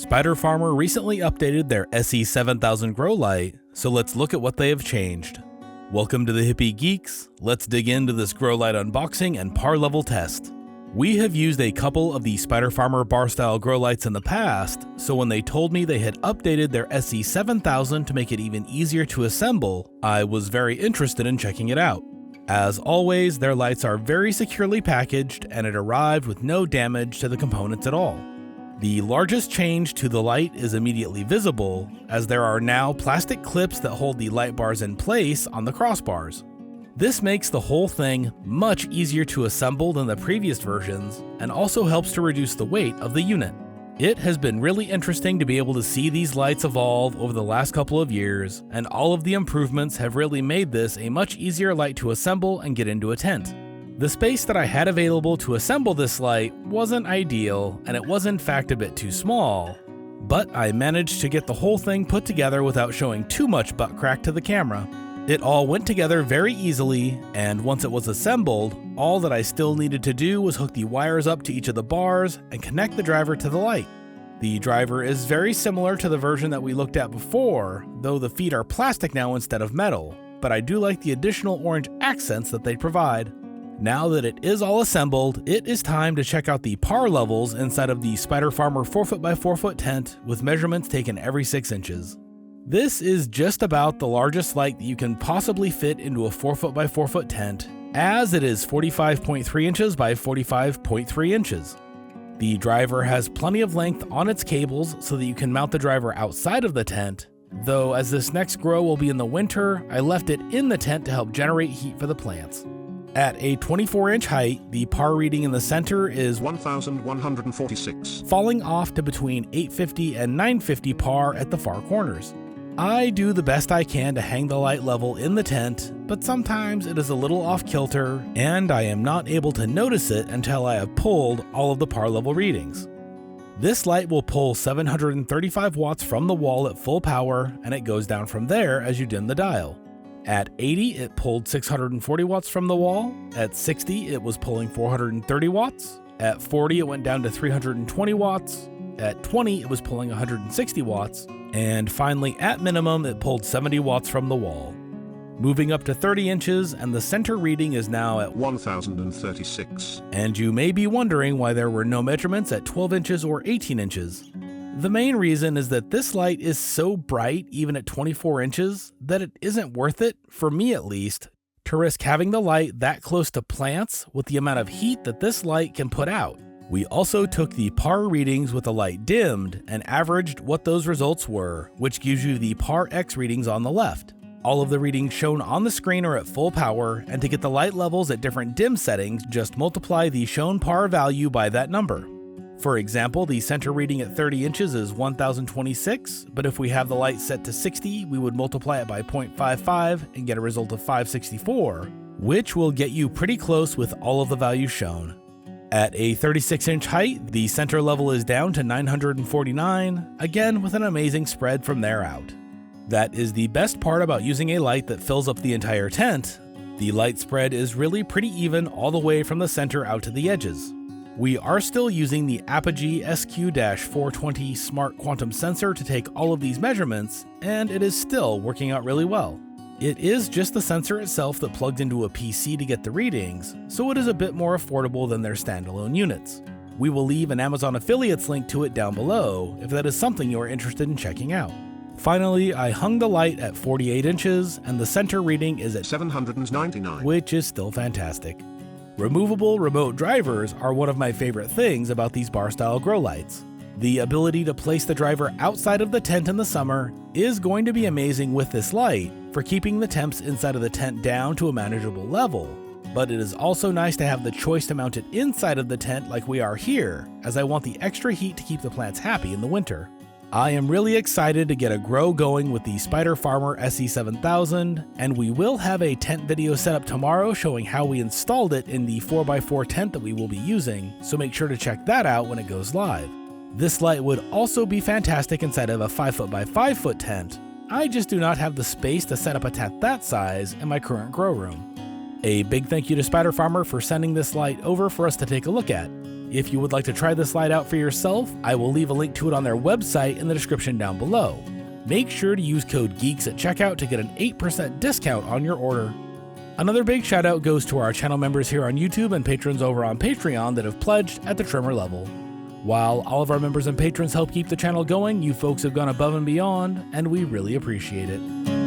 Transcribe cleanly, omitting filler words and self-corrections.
Spider Farmer recently updated their SE7000 grow light, so let's look at what they have changed. Welcome to the Hippie Geeks. Let's dig into this grow light unboxing and par level test. We have used a couple of the Spider Farmer bar style grow lights in the past, so when they told me they had updated their SE7000 to make it even easier to assemble, I was very interested in checking it out. As always, their lights are very securely packaged and it arrived with no damage to the components at all. The largest change to the light is immediately visible, as there are now plastic clips that hold the light bars in place on the crossbars. This makes the whole thing much easier to assemble than the previous versions, and also helps to reduce the weight of the unit. It has been really interesting to be able to see these lights evolve over the last couple of years, and all of the improvements have really made this a much easier light to assemble and get into a tent. The space that I had available to assemble this light wasn't ideal, and it was in fact a bit too small, but I managed to get the whole thing put together without showing too much butt crack to the camera. It all went together very easily, and once it was assembled, all that I still needed to do was hook the wires up to each of the bars and connect the driver to the light. The driver is very similar to the version that we looked at before, though the feet are plastic now instead of metal, but I do like the additional orange accents that they provide. Now that it is all assembled, it is time to check out the par levels inside of the Spider Farmer 4x4 tent with measurements taken every 6 inches. This is just about the largest light that you can possibly fit into a 4x4 tent, as it is 45.3 inches by 45.3 inches. The driver has plenty of length on its cables so that you can mount the driver outside of the tent, though as this next grow will be in the winter, I left it in the tent to help generate heat for the plants. At a 24-inch height, the par reading in the center is 1,146, falling off to between 850 and 950 par at the far corners. I do the best I can to hang the light level in the tent, but sometimes it is a little off kilter, and I am not able to notice it until I have pulled all of the par level readings. This light will pull 735 watts from the wall at full power, and it goes down from there as you dim the dial. At 80, it pulled 640 watts from the wall. At 60, it was pulling 430 watts. At 40, it went down to 320 watts. At 20, it was pulling 160 watts. And finally, at minimum, it pulled 70 watts from the wall. Moving up to 30 inches, and the center reading is now at 1,036. And you may be wondering why there were no measurements at 12 inches or 18 inches. The main reason is that this light is so bright, even at 24 inches, that it isn't worth it, for me at least, to risk having the light that close to plants with the amount of heat that this light can put out. We also took the par readings with the light dimmed and averaged what those results were, which gives you the par X readings on the left. All of the readings shown on the screen are at full power, and to get the light levels at different dim settings, just multiply the shown par value by that number. For example, the center reading at 30 inches is 1026, but if we have the light set to 60, we would multiply it by 0.55 and get a result of 564, which will get you pretty close with all of the values shown. At a 36-inch height, the center level is down to 949, again with an amazing spread from there out. That is the best part about using a light that fills up the entire tent. The light spread is really pretty even all the way from the center out to the edges. We are still using the Apogee SQ-420 Smart Quantum Sensor to take all of these measurements, and it is still working out really well. It is just the sensor itself that plugs into a PC to get the readings, so it is a bit more affordable than their standalone units. We will leave an Amazon affiliates link to it down below if that is something you are interested in checking out. Finally, I hung the light at 48 inches, and the center reading is at 799, which is still fantastic. Removable remote drivers are one of my favorite things about these bar-style grow lights. The ability to place the driver outside of the tent in the summer is going to be amazing with this light for keeping the temps inside of the tent down to a manageable level, but it is also nice to have the choice to mount it inside of the tent like we are here, as I want the extra heat to keep the plants happy in the winter. I am really excited to get a grow going with the Spider Farmer SE7000, and we will have a tent video set up tomorrow showing how we installed it in the 4x4 tent that we will be using, so make sure to check that out when it goes live. This light would also be fantastic inside of a 5x5 tent. I just do not have the space to set up a tent that size in my current grow room. A big thank you to Spider Farmer for sending this light over for us to take a look at. If you would like to try this light out for yourself, I will leave a link to it on their website in the description down below. Make sure to use code GEEKS at checkout to get an 8% discount on your order. Another big shout out goes to our channel members here on YouTube and patrons over on Patreon that have pledged at the trimmer level. While all of our members and patrons help keep the channel going, you folks have gone above and beyond, and we really appreciate it.